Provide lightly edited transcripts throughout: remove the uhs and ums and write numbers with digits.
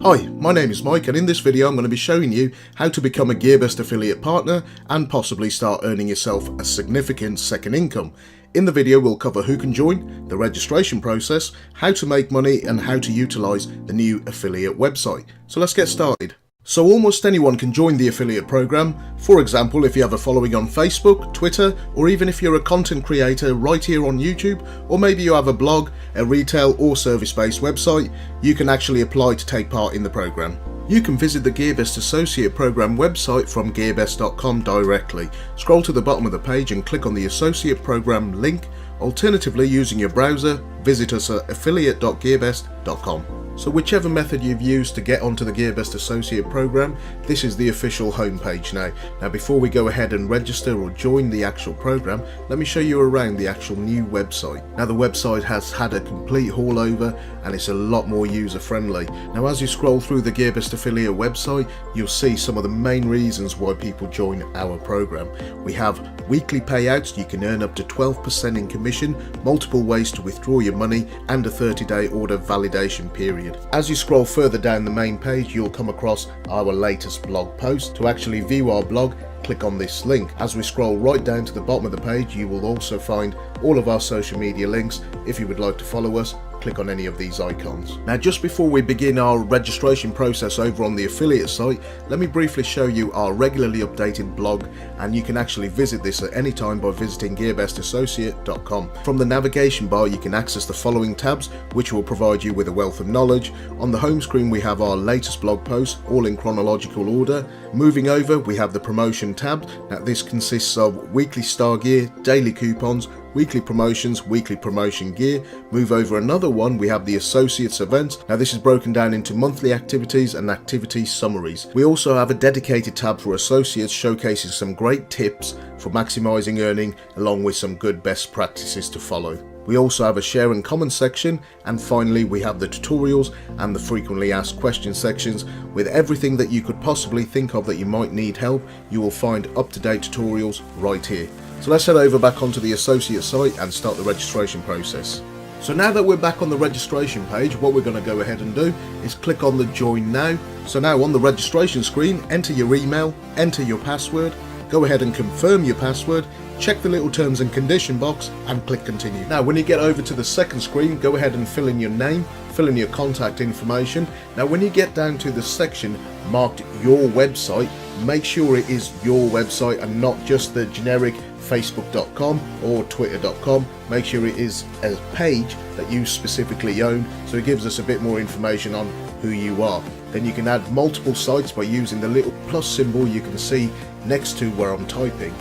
Hi, my name is Mike, and in this video I'm going to be showing you how to become a GearBest affiliate partner and possibly start earning yourself a significant second income. In the video we'll cover who can join, the registration process, how to make money and how to utilise the new affiliate website. So let's get started. So almost anyone can join the affiliate program. For example, if you have a following on Facebook, Twitter, or even if you're a content creator right here on YouTube, or maybe you have a blog, a retail or service-based website, you can actually apply to take part in the program. You can visit the GearBest Associate Program website from gearbest.com directly. Scroll to the bottom of the page and click on the Associate Program link. Alternatively, using your browser, visit us at affiliate.gearbest.com. So whichever method you've used to get onto the GearBest Associate Program, this is the official homepage now. Now before we go ahead and register or join the actual program, let me show you around the actual new website. Now the website has had a complete haul over and it's a lot more user friendly. Now as you scroll through the GearBest Affiliate website, you'll see some of the main reasons why people join our program. We have weekly payouts, you can earn up to 12% in commission, multiple ways to withdraw your money, and a 30-day order validation period. As you scroll further down the main page, you'll come across our latest blog post. To actually view our blog, click on this link. As we scroll right down to the bottom of the page, you will also find all of our social media links. If you would like to follow us, click on any of these icons. Now just before we begin our registration process over on the affiliate site, let me briefly show you our regularly updated blog, and you can actually visit this at any time by visiting gearbestassociate.com. From the navigation bar you can access the following tabs which will provide you with a wealth of knowledge. On the home screen we have our latest blog posts, all in chronological order. Moving over we have the promotion tab. Now this consists of weekly star gear, daily coupons, weekly promotions, weekly promotion gear. Move over another one, we have the associates events. Now this is broken down into monthly activities and activity summaries. We also have a dedicated tab for associates showcasing some great tips for maximising earning along with some good best practices to follow. We also have a share and comment section, and finally we have the tutorials and the frequently asked questions sections. With everything that you could possibly think of that you might need help, you will find up-to-date tutorials right here. So let's head over back onto the associate site and start the registration process. So now that we're back on the registration page, what we're going to go ahead and do is click on the join now. So now on the registration screen, enter your email, enter your password, go ahead and confirm your password, check the little terms and condition box and click continue. Now when you get over to the second screen, go ahead and fill in your name, fill in your contact information. Now when you get down to the section marked your website, make sure it is your website and not just the generic facebook.com or twitter.com. Make sure it is a page that you specifically own, so it gives us a bit more information on who you are. Then you can add multiple sites by using the little plus symbol you can see next to where I'm typing.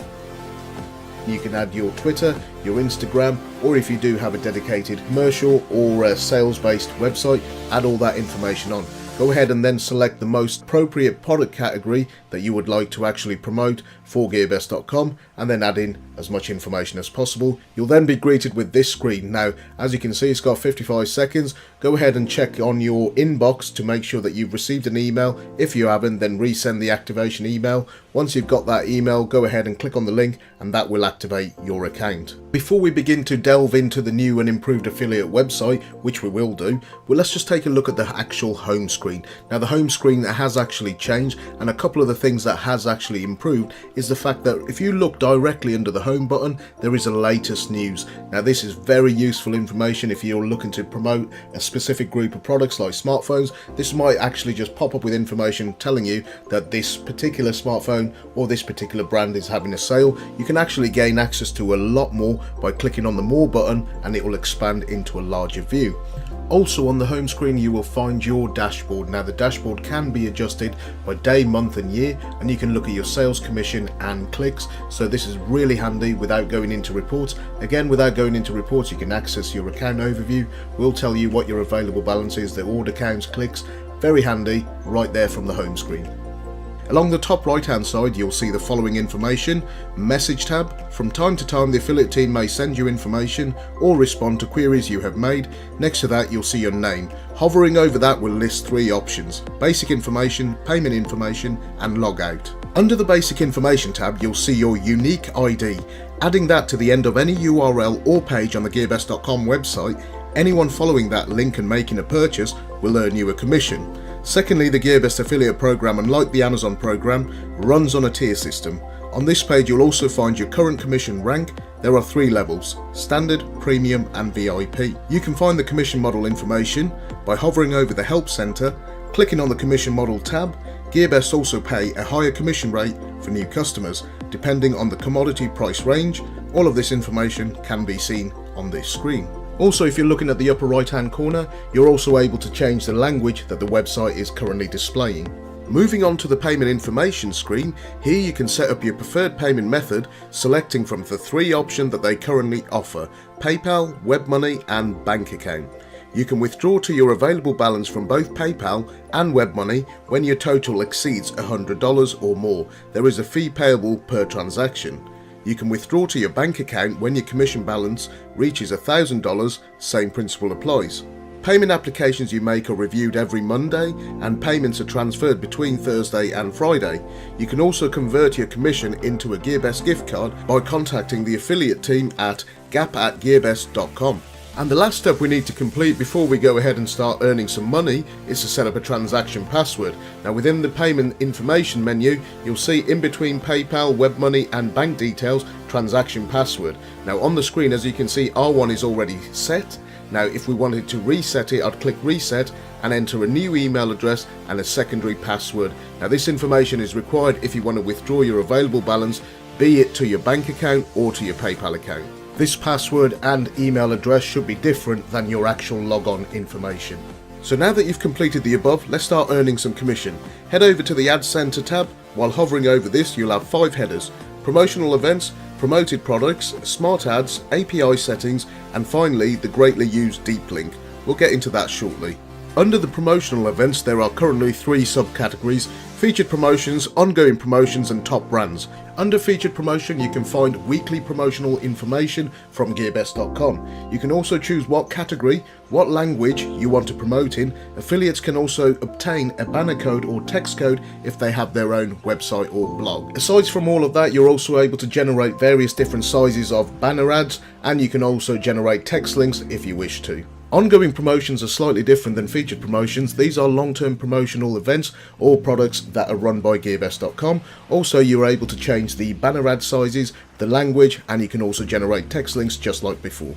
You can add your Twitter, your Instagram, or if you do have a dedicated commercial or a sales-based website, add all that information on. Go ahead and then select the most appropriate product category that you would like to actually promote for gearbest.com and then add in as much information as possible. You'll then be greeted with this screen. Now, as you can see, it's got 55 seconds. Go ahead and check on your inbox to make sure that you've received an email. If you haven't, then resend the activation email. Once you've got that email, go ahead and click on the link and that will activate your account. Before we begin to delve into the new and improved affiliate website, which we will do, well, let's just take a look at the actual home screen. Now the home screen has actually changed, and a couple of the things that has actually improved is the fact that if you look directly under the home button, there is a latest news. Now this is very useful information if you're looking to promote a specific group of products like smartphones. This might actually just pop up with information telling you that this particular smartphone or this particular brand is having a sale. You can actually gain access to a lot more by clicking on the more button and it will expand into a larger view. Also on the home screen you will find your dashboard. Now the dashboard can be adjusted by day, month and year, and you can look at your sales commission and clicks. So this is really handy without going into reports. Again, without going into reports you can access your account overview. We'll tell you what your available balance is, the order counts, clicks. Very handy right there from the home screen. Along the top right hand side you'll see the following information. Message tab. From time to time the affiliate team may send you information or respond to queries you have made. Next to that you'll see your name. Hovering over that will list three options: basic information, payment information and logout. Under the basic information tab you'll see your unique ID. Adding that to the end of any URL or page on the gearbest.com website, anyone following that link and making a purchase will earn you a commission. Secondly, the GearBest affiliate program, unlike the Amazon program, runs on a tier system. On this page you'll also find your current commission rank. There are 3 levels: Standard, Premium and VIP. You can find the commission model information by hovering over the Help Center, clicking on the Commission Model tab. GearBest also pay a higher commission rate for new customers, depending on the commodity price range. All of this information can be seen on this screen. Also, if you're looking at the upper right hand corner, you're also able to change the language that the website is currently displaying. Moving on to the payment information screen, here you can set up your preferred payment method, selecting from the 3 options that they currently offer: PayPal, WebMoney and bank account. You can withdraw to your available balance from both PayPal and WebMoney when your total exceeds $100 or more. There is a fee payable per transaction. You can withdraw to your bank account when your commission balance reaches $1,000, same principle applies. Payment applications you make are reviewed every Monday and payments are transferred between Thursday and Friday. You can also convert your commission into a GearBest gift card by contacting the affiliate team at gap@gearbest.com. And the last step we need to complete before we go ahead and start earning some money is to set up a transaction password. Now within the payment information menu, you'll see in between PayPal, WebMoney and bank details, transaction password. Now on the screen, as you can see, our one is already set. Now if we wanted to reset it, I'd click reset and enter a new email address and a secondary password. Now this information is required if you want to withdraw your available balance, be it to your bank account or to your PayPal account. This password and email address should be different than your actual logon information. So now that you've completed the above, let's start earning some commission. Head over to the Ad Center tab. While hovering over this, you'll have 5 headers: promotional events, promoted products, smart ads, API settings, and finally the greatly used deep link. We'll get into that shortly. Under the promotional events, there are currently 3 subcategories: featured promotions, ongoing promotions and top brands. Under featured promotion you can find weekly promotional information from gearbest.com. You can also choose what category, what language you want to promote in. Affiliates can also obtain a banner code or text code if they have their own website or blog. Aside from all of that, you're also able to generate various different sizes of banner ads, and you can also generate text links if you wish to. Ongoing promotions are slightly different than featured promotions. These are long-term promotional events or products that are run by gearbest.com. Also, you're able to change the banner ad sizes, the language, and you can also generate text links just like before.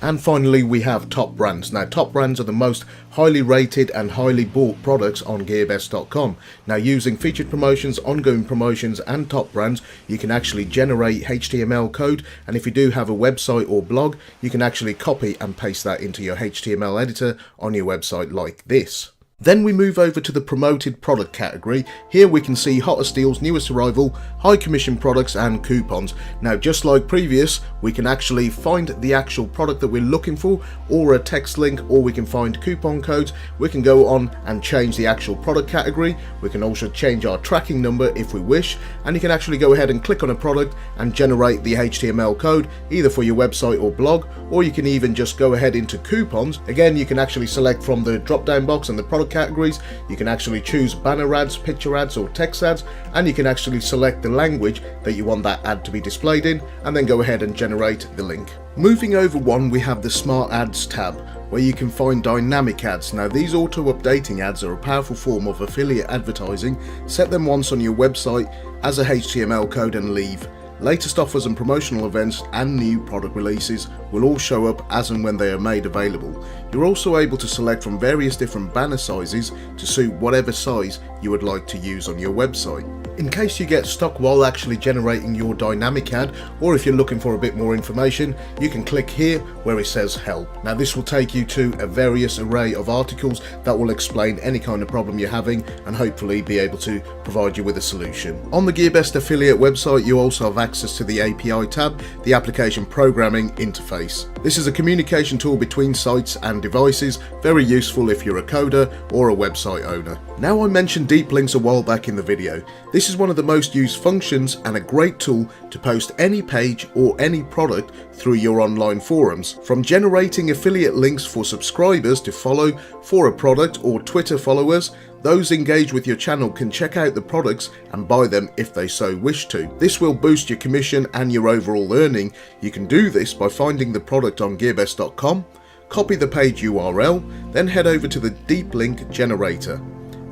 And finally, we have top brands. Now, top brands are the most highly rated and highly bought products on gearbest.com. Now, using featured promotions, ongoing promotions and top brands, you can actually generate HTML code, and if you do have a website or blog, you can actually copy and paste that into your HTML editor on your website like this. Then we move over to the promoted product category. Here we can see hottest deals, newest arrival, high commission products and coupons. Now, just like previous, we can actually find the actual product that we're looking for, or a text link, or we can find coupon codes. We can go on and change the actual product category. We can also change our tracking number if we wish, and you can actually go ahead and click on a product and generate the HTML code either for your website or blog, or you can even just go ahead into coupons. Again, you can actually select from the drop down box and the product categories. You can actually choose banner ads, picture ads or text ads, and you can actually select the language that you want that ad to be displayed in, and then go ahead and generate the link. Moving over one, we have the Smart Ads tab, where you can find dynamic ads. Now, these auto-updating ads are a powerful form of affiliate advertising. Set them once on your website as a HTML code and leave. Latest offers and promotional events and new product releases will all show up as and when they are made available. You're also able to select from various different banner sizes to suit whatever size you would like to use on your website. In case you get stuck while actually generating your dynamic ad, or if you're looking for a bit more information, you can click here where it says help. Now, this will take you to a various array of articles that will explain any kind of problem you're having and hopefully be able to provide you with a solution. On the GearBest affiliate website, you also have access to the API tab, the application programming interface. This is a communication tool between sites and devices, very useful if you're a coder or a website owner. Now, I mentioned deep links a while back in the video. This is one of the most used functions and a great tool to post any page or any product through your online forums. From generating affiliate links for subscribers to follow for a product or Twitter followers, those engaged with your channel can check out the products and buy them if they so wish to. This will boost your commission and your overall earning. You can do this by finding the product on gearbest.com, copy the page URL, then head over to the deep link generator.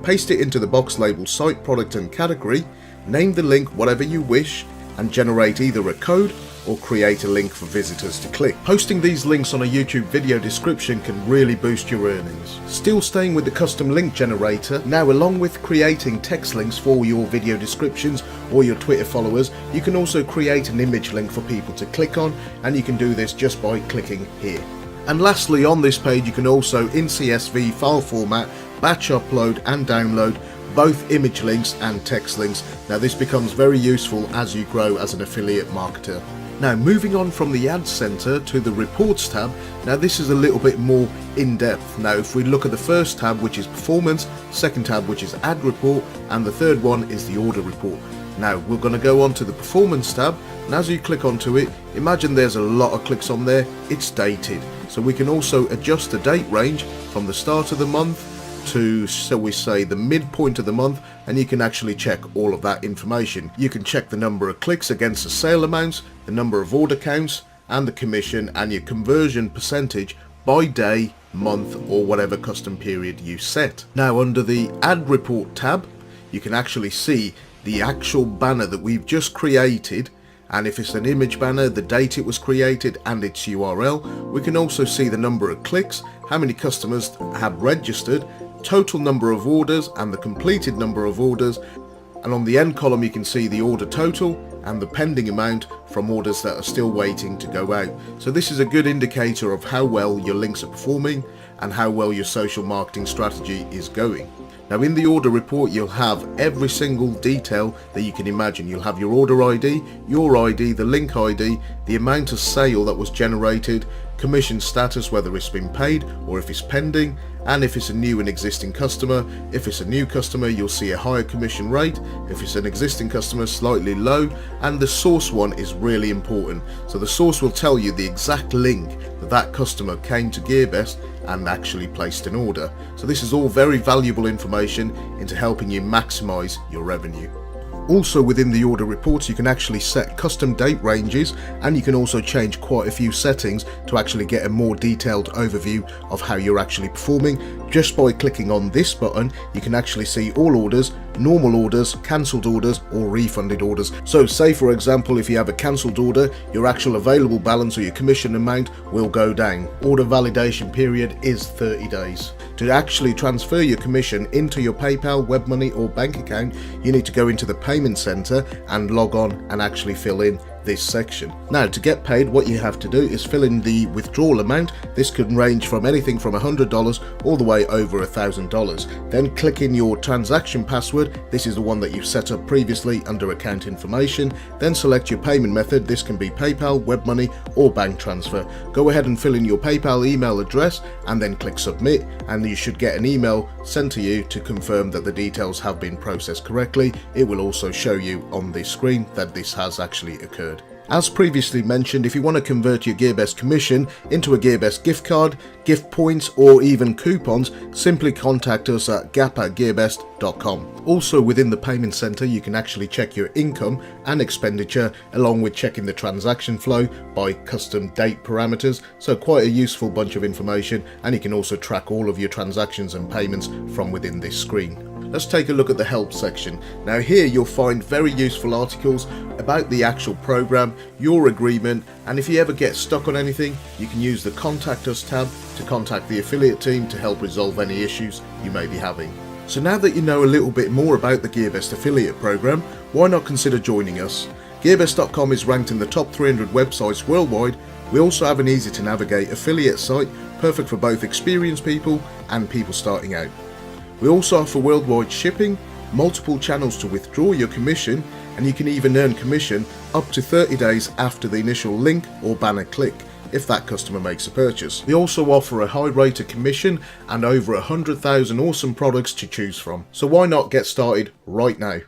paste it into the box labeled site, product and category, name the link whatever you wish, and generate either a code or create a link for visitors to click. Posting these links on a YouTube video description can really boost your earnings. Still staying with the custom link generator, now along with creating text links for your video descriptions or your Twitter followers, you can also create an image link for people to click on, and you can do this just by clicking here. And lastly, on this page you can also in CSV file format batch upload and download both image links and text links. Now this becomes very useful as you grow as an affiliate marketer. Now moving on from the Ads Center to the Reports tab, now this is a little bit more in-depth. Now if we look at the first tab, which is Performance, second tab which is Ad Report, and the third one is the Order Report. Now we're going to go on to the Performance tab, and as you click onto it, imagine there's a lot of clicks on there, it's dated. So we can also adjust the date range from the start of the month to, shall we say, the midpoint of the month, and you can actually check all of that information. You can check the number of clicks against the sale amounts, the number of order counts, and the commission, and your conversion percentage by day, month, or whatever custom period you set. Now under the Ad Report tab, you can actually see the actual banner that we've just created, and if it's an image banner, the date it was created and its URL. We can also see the number of clicks, how many customers have registered, total number of orders and the completed number of orders, and on the end column you can see the order total and the pending amount from orders that are still waiting to go out. So this is a good indicator of how well your links are performing and how well your social marketing strategy is going. Now in the order report you'll have every single detail that you can imagine. You'll have your order ID, the link ID, the amount of sale that was generated, commission status, whether it's been paid or if it's pending, and if it's a new and existing customer. If it's a new customer, you'll see a higher commission rate. If it's an existing customer, slightly low. And the source one is really important. So the source will tell you the exact link that that customer came to GearBest and actually placed an order. So this is all very valuable information into helping you maximize your revenue. Also within the order reports you can actually set custom date ranges, and you can also change quite a few settings to actually get a more detailed overview of how you're actually performing. Just by clicking on this button you can actually see all orders, normal orders, cancelled orders or refunded orders. So say for example if you have a cancelled order, your actual available balance or your commission amount will go down. Order validation period is 30 days. To actually transfer your commission into your PayPal, WebMoney or bank account, you need to go into the payment center and log on and actually fill in this section. Now to get paid, what you have to do is fill in the withdrawal amount. This could range from anything from $100 all the way over $1,000. Then click in your transaction password. This is the one that you've set up previously under account information. Then select your payment method. This can be PayPal, WebMoney or bank transfer. Go ahead and fill in your PayPal email address and then click submit, and you should get an email sent to you to confirm that the details have been processed correctly. It will also show you on this screen that this has actually occurred. As previously mentioned, if you want to convert your GearBest commission into a GearBest gift card, gift points or even coupons, simply contact us at gap@gearbest.com. Also within the payment center you can actually check your income and expenditure along with checking the transaction flow by custom date parameters, so quite a useful bunch of information, and you can also track all of your transactions and payments from within this screen. Let's take a look at the help section. Now here you'll find very useful articles about the actual program, your agreement, and if you ever get stuck on anything you can use the contact us tab to contact the affiliate team to help resolve any issues you may be having. So now that you know a little bit more about the GearBest affiliate program, why not consider joining us? GearBest.com is ranked in the top 300 websites worldwide. We also have an easy to navigate affiliate site, perfect for both experienced people and people starting out. We also offer worldwide shipping, multiple channels to withdraw your commission, and you can even earn commission up to 30 days after the initial link or banner click if that customer makes a purchase. We also offer a high rate of commission and over 100,000 awesome products to choose from. So why not get started right now?